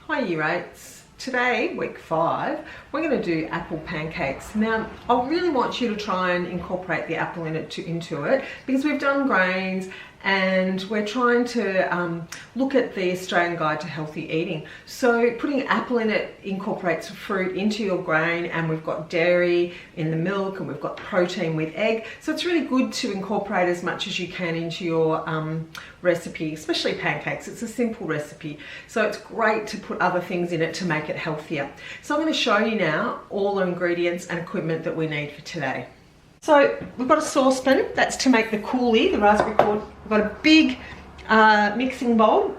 Hi Year 8s. Today, week 5, we're going to do apple pancakes. Now, I really want you to try and incorporate the apple into it because we've done grains and we're trying to look at the Australian Guide to Healthy Eating. So putting apple in it incorporates fruit into your grain, and we've got dairy in the milk and we've got protein with egg. So it's really good to incorporate as much as you can into your recipe, especially pancakes. It's a simple recipe. So it's great to put other things in it to make it healthier. So I'm going to show you now all the ingredients and equipment that we need for today. So we've got a saucepan, that's to make the coulis, the raspberry cord. We've got a big mixing bowl,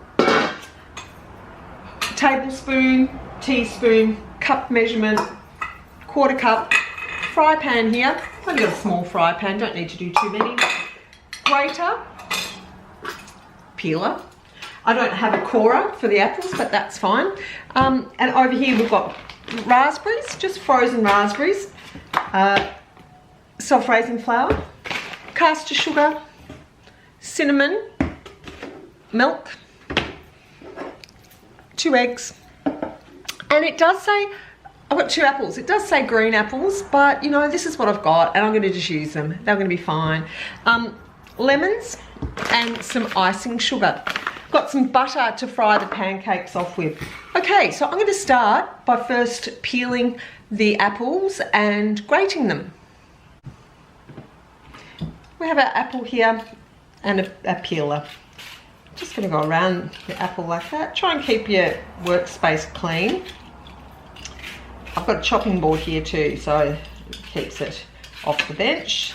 tablespoon, teaspoon, cup measurement, quarter cup, fry pan here. I've only got a small fry pan, don't need to do too many. Grater, peeler. I don't have a corer for the apples, but that's fine. And over here we've got raspberries, just frozen raspberries. Self-raising flour, caster sugar, cinnamon, milk, 2 eggs, and it does say, I've got 2 apples, it does say green apples, but you know, this is what I've got and I'm going to just use them, they're going to be fine. Lemons and some icing sugar. Got some butter to fry the pancakes off with. Okay, so I'm going to start by first peeling the apples and grating them. We have our apple here and a peeler. Just going to go around the apple like that. Try and keep your workspace clean. I've got a chopping board here too, so it keeps it off the bench.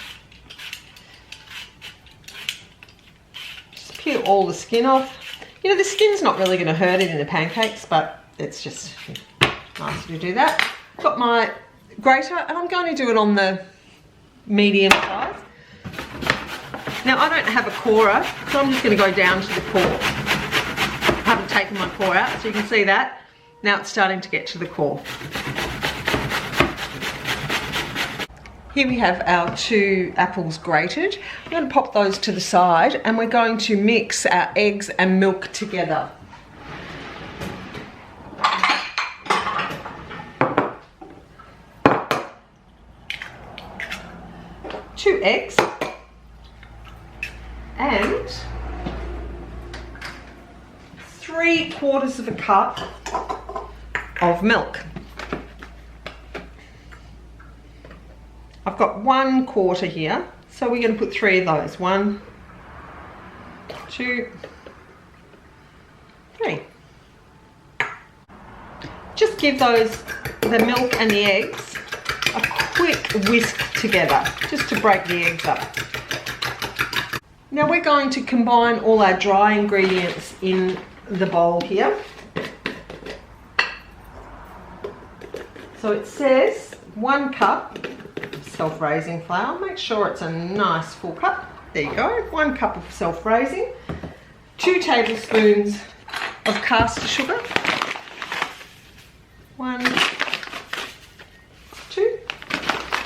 Just peel all the skin off. You know, the skin's not really going to hurt it in the pancakes, but it's just nice to do that. I've got my grater and I'm going to do it on the medium size. Now I don't have a corer, so I'm just going to go down to the core. I haven't taken my core out, so you can see that. Now it's starting to get to the core. Here we have our 2 apples grated. I'm going to pop those to the side and we're going to mix our eggs and milk together. Two eggs. And 3/4 of a cup of milk. I've got 1/4 here, so we're going to put 3 of those. 1, 2, 3. Just give the milk and the eggs a quick whisk together, just to break the eggs up. Now we're going to combine all our dry ingredients in the bowl here. So it says 1 cup self-raising flour. Make sure it's a nice full cup. There you go, 1 cup of self-raising, 2 tablespoons of caster sugar, 1, 2,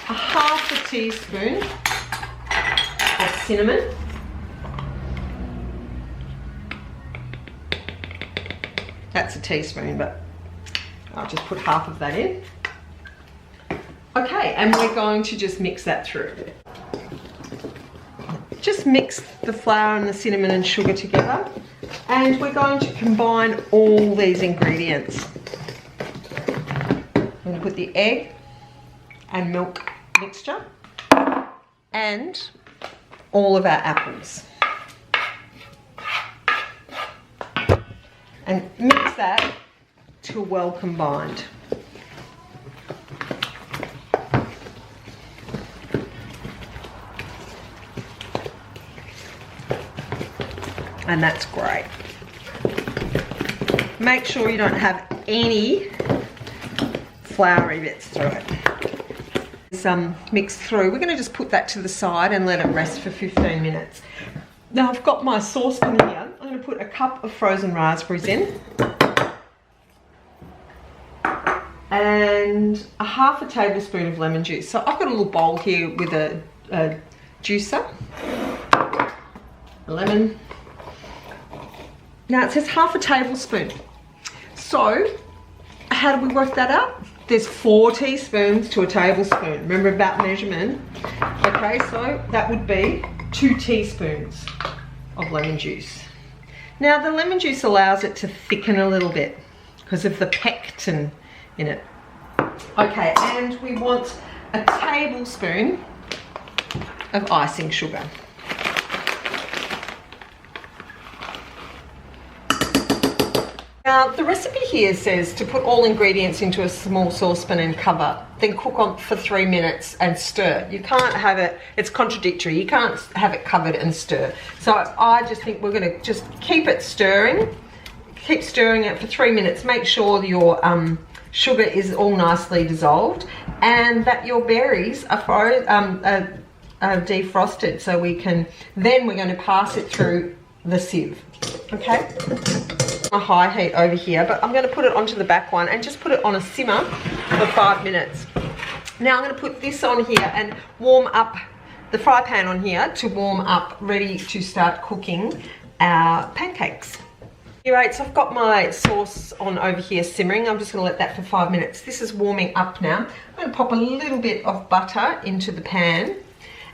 1/2 teaspoon of cinnamon, that's a teaspoon, but I'll just put half of that in. Okay, and we're going to just mix that through. Just mix the flour and the cinnamon and sugar together, and we're going to combine all these ingredients. I'm going to put the egg and milk mixture and all of our apples. And mix that till well combined. And that's great. Make sure you don't have any floury bits through it. It's mixed through. We're going to just put that to the side and let it rest for 15 minutes. Now I've got my saucepan here. I'm going to put a cup of frozen raspberries in and 1/2 tablespoon of lemon juice. So I've got a little bowl here with a juicer, a lemon. Now it says 1/2 tablespoon. So how do we work that out? There's 4 teaspoons to a tablespoon. Remember about measurement? Okay, so that would be 2 teaspoons of lemon juice. Now the lemon juice allows it to thicken a little bit because of the pectin in it. Okay, and we want a tablespoon of icing sugar. Now the recipe here says to put all ingredients into a small saucepan and cover, then cook on for 3 minutes and stir. You can't have it, it's contradictory, you can't have it covered and stir. So I just think we're gonna just keep it stirring, keep stirring it for 3 minutes, make sure your sugar is all nicely dissolved and that your berries are defrosted, so we can, then we're going to pass it through the sieve, okay? A high heat over here, but I'm going to put it onto the back one and just put it on a simmer for 5 minutes. Now I'm going to put this on here and warm up the fry pan on here to warm up, ready to start cooking our pancakes. Right, so I've got my sauce on over here simmering. I'm just going to let that for 5 minutes. This is warming up now. I'm going to pop a little bit of butter into the pan,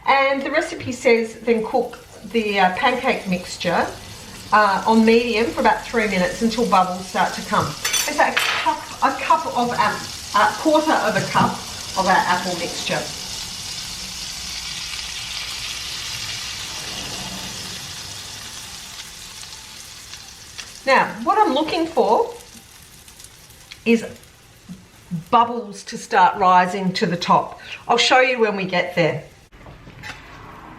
and the recipe says then cook the pancake mixture on medium for about 3 minutes until bubbles start to come. In fact, a quarter of a cup of our apple mixture. Now, what I'm looking for is bubbles to start rising to the top. I'll show you when we get there.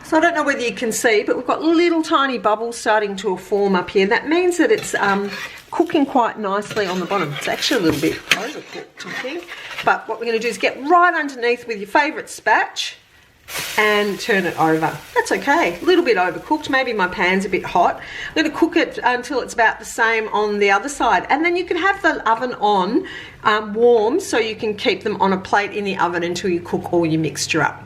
So I don't know whether you can see, but we've got little tiny bubbles starting to form up here. That means that it's cooking quite nicely on the bottom. It's actually a little bit overcooked, I think. But what we're going to do is get right underneath with your favourite spatch and turn it over. That's okay, a little bit overcooked, maybe my pan's a bit hot. I'm going to cook it until it's about the same on the other side, and then you can have the oven on warm so you can keep them on a plate in the oven until you cook all your mixture up.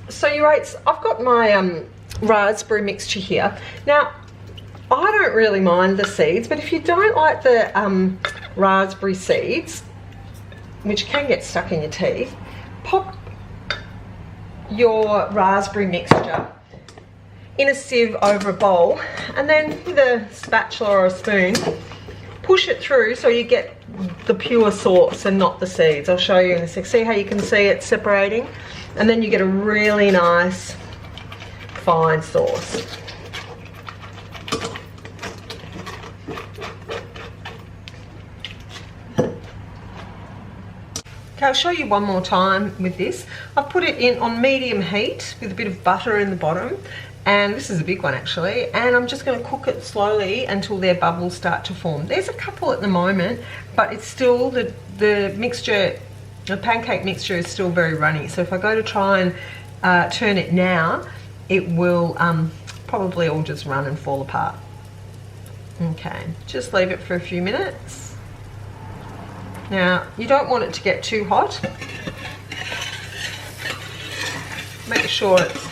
So I've got my raspberry mixture here. Now I don't really mind the seeds, but if you don't like the raspberry seeds, which can get stuck in your teeth, pop your raspberry mixture in a sieve over a bowl, and then with a spatula or a spoon push it through so you get the pure sauce and not the seeds. I'll show you in a sec. See how you can see it separating, and then you get a really nice fine sauce. Okay, I'll show you one more time with this. I've put it in on medium heat with a bit of butter in the bottom, and this is a big one actually, and I'm just going to cook it slowly until their bubbles start to form. There's a couple at the moment, but it's still, the mixture, the pancake mixture is still very runny, so if I go to try and turn it now, it will probably all just run and fall apart. Okay, just leave it for a few minutes. Now, you don't want it to get too hot. Make sure it's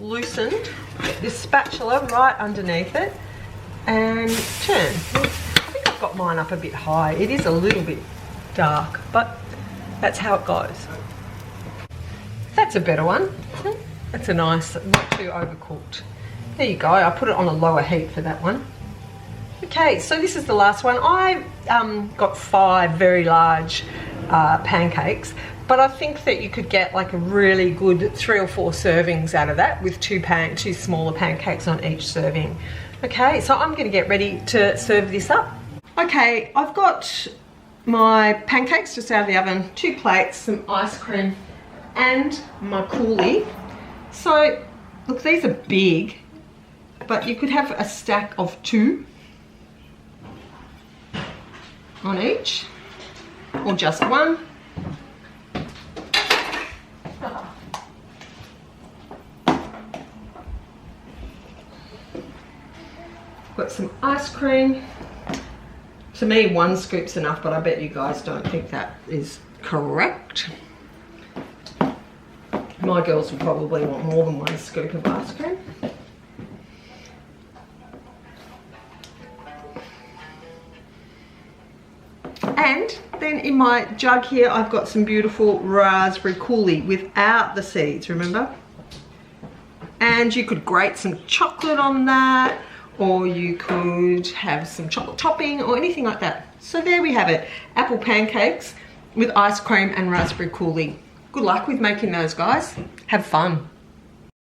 loosened. Get this spatula right underneath it and turn. I think I've got mine up a bit high. It is a little bit dark, but that's how it goes. That's a better one. That's a nice, not too overcooked. There you go. I put it on a lower heat for that one. Okay, so this is the last one. I got 5 very large pancakes, but I think that you could get like a really good 3 or 4 servings out of that with 2 smaller pancakes on each serving. Okay, so I'm going to get ready to serve this up. Okay, I've got my pancakes just out of the oven, 2 plates, some ice cream, and my coulis. So, look, these are big, but you could have a stack of 2 on each, or just 1. Got some ice cream. To me, 1 scoop's enough, but I bet you guys don't think that is correct. My girls will probably want more than 1 scoop of ice cream. And then in my jug here, I've got some beautiful raspberry coulis without the seeds, remember? And you could grate some chocolate on that, or you could have some chocolate topping or anything like that. So there we have it, apple pancakes with ice cream and raspberry coulis. Good luck with making those, guys. Have fun.